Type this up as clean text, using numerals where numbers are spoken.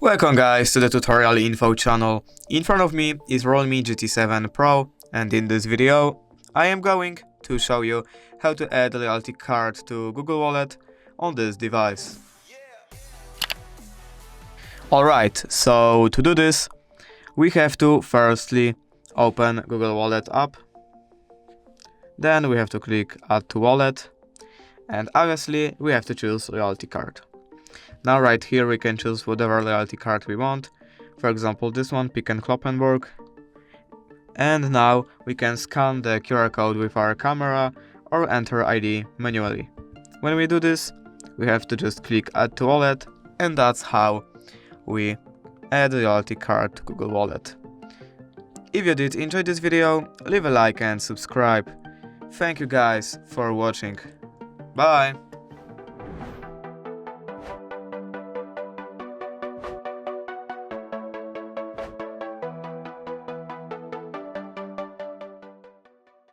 Welcome guys to the tutorial info channel. In front of me is REALME GT7 Pro, and in this video I am going to show you how to add a loyalty card to Google Wallet on this device. Alright, so to do this we have to firstly open Google Wallet app. Then we have to click Add to Wallet, and obviously we have to choose loyalty card. Now right here we can choose whatever loyalty card we want, for example this one, Pick and Kloppenburg. And now we can scan the QR code with our camera or enter ID manually. When we do this, we have to just click Add to Wallet, and that's how we add a loyalty card to Google Wallet. If you did enjoy this video, leave a like and subscribe. Thank you guys for watching. Bye!